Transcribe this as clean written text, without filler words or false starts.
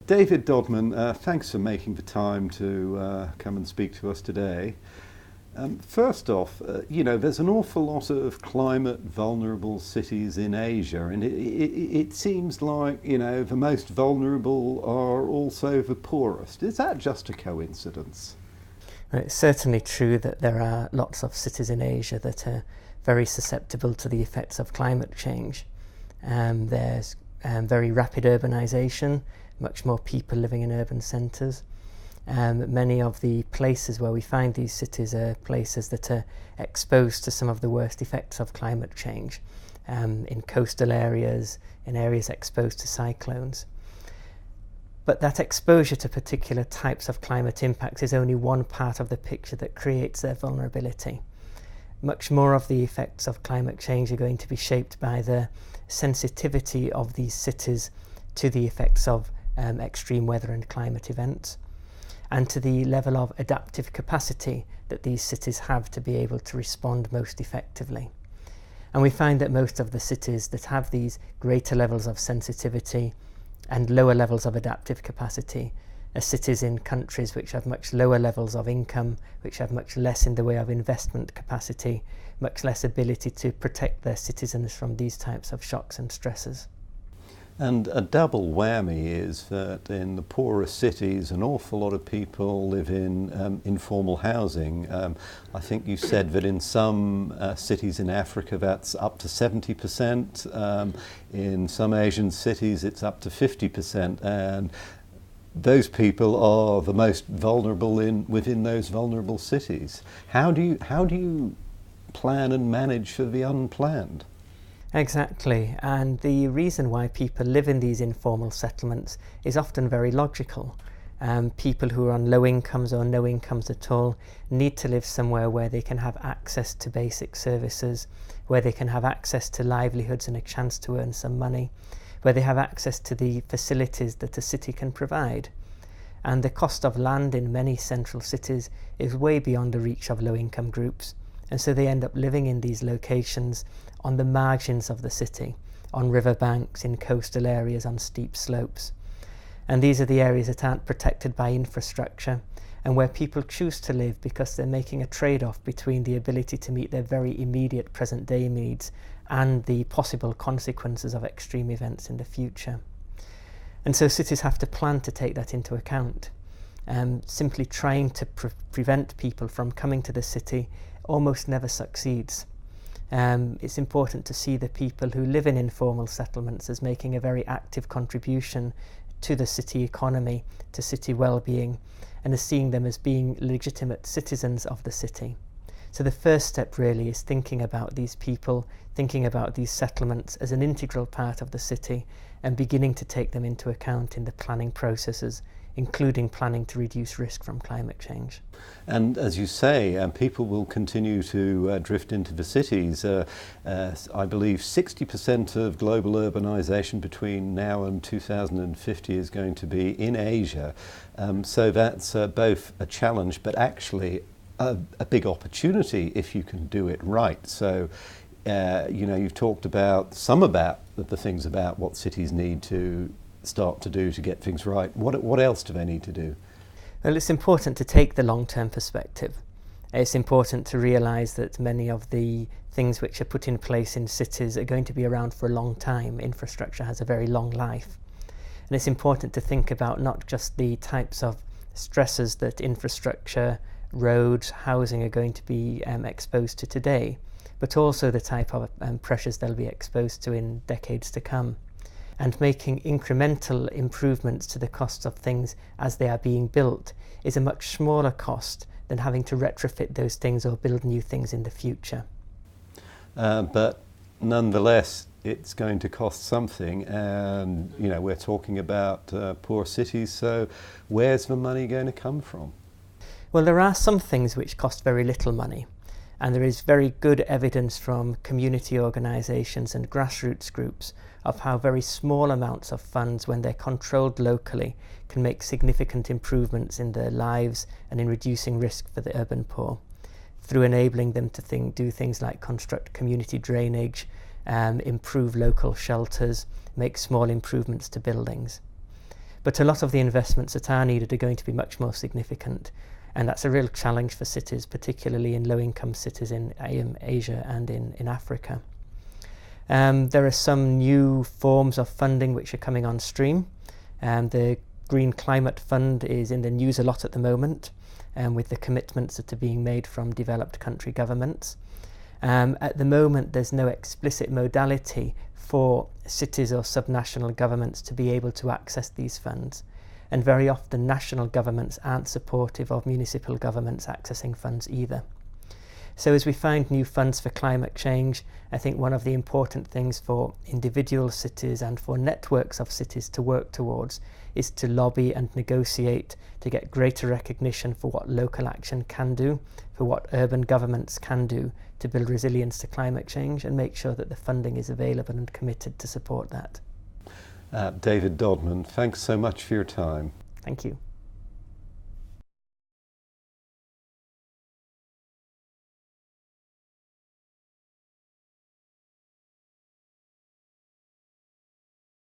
David Dodman, thanks for making the time to come and speak to us today. First off, there's an awful lot of climate vulnerable cities in Asia, and it seems like, the most vulnerable are also the poorest. Is that just a coincidence? Well, it's certainly true that there are lots of cities in Asia that are very susceptible to the effects of climate change. There's very rapid urbanisation, much more people living in urban centres. Many of the places where we find these cities are places that are exposed to some of the worst effects of climate change, in coastal areas, in areas exposed to cyclones. But that exposure to particular types of climate impacts is only one part of the picture that creates their vulnerability. Much more of the effects of climate change are going to be shaped by the sensitivity of these cities to the effects of extreme weather and climate events, and to the level of adaptive capacity that these cities have to be able to respond most effectively. And we find that most of the cities that have these greater levels of sensitivity and lower levels of adaptive capacity are cities in countries which have much lower levels of income, which have much less in the way of investment capacity, much less ability to protect their citizens from these types of shocks and stresses. And a double whammy is that in the poorest cities, an awful lot of people live in informal housing. I think you said that in some cities in Africa that's up to 70%. In some Asian cities it's up to 50%. And those people are the most vulnerable within those vulnerable cities. How do you plan and manage for the unplanned? Exactly, and the reason why people live in these informal settlements is often very logical. People who are on low incomes or no incomes at all need to live somewhere where they can have access to basic services, where they can have access to livelihoods and a chance to earn some money, where they have access to the facilities that a city can provide. And the cost of land in many central cities is way beyond the reach of low-income groups, and so they end up living in these locations on the margins of the city, on riverbanks, in coastal areas, on steep slopes. And these are the areas that aren't protected by infrastructure, and where people choose to live because they're making a trade-off between the ability to meet their very immediate present-day needs and the possible consequences of extreme events in the future. And so cities have to plan to take that into account. Simply trying to prevent people from coming to the city almost never succeeds. It's important to see the people who live in informal settlements as making a very active contribution to the city economy, to city well-being, and as seeing them as being legitimate citizens of the city. So the first step really is thinking about these people, thinking about these settlements as an integral part of the city, and beginning to take them into account in the planning processes, including planning to reduce risk from climate change. And as you say, people will continue to drift into the cities. I believe 60% of global urbanisation between now and 2050 is going to be in Asia. So that's both a challenge, but actually a big opportunity if you can do it right. So, you've talked about the things about what cities need to start to do to get things right. What else do they need to do? Well, it's important to take the long-term perspective. It's important to realise that many of the things which are put in place in cities are going to be around for a long time. Infrastructure has a very long life. And it's important to think about not just the types of stresses that infrastructure, roads, housing are going to be exposed to today, but also the type of pressures they'll be exposed to in decades to come. And making incremental improvements to the costs of things as they are being built is a much smaller cost than having to retrofit those things or build new things in the future. But nonetheless, it's going to cost something, and we're talking about poor cities, so where's the money going to come from? Well, there are some things which cost very little money, and there is very good evidence from community organisations and grassroots groups of how very small amounts of funds, when they're controlled locally, can make significant improvements in their lives and in reducing risk for the urban poor, through enabling them to do things like construct community drainage, improve local shelters, make small improvements to buildings. But a lot of the investments that are needed are going to be much more significant. And that's a real challenge for cities, particularly in low-income cities in Asia and in Africa. There are some new forms of funding which are coming on stream. The Green Climate Fund is in the news a lot at the moment, with the commitments that are being made from developed country governments. At the moment, there's no explicit modality for cities or subnational governments to be able to access these funds. And very often national governments aren't supportive of municipal governments accessing funds either. So as we find new funds for climate change, I think one of the important things for individual cities and for networks of cities to work towards is to lobby and negotiate to get greater recognition for what local action can do, for what urban governments can do to build resilience to climate change, and make sure that the funding is available and committed to support that. David Dodman, thanks so much for your time. Thank you.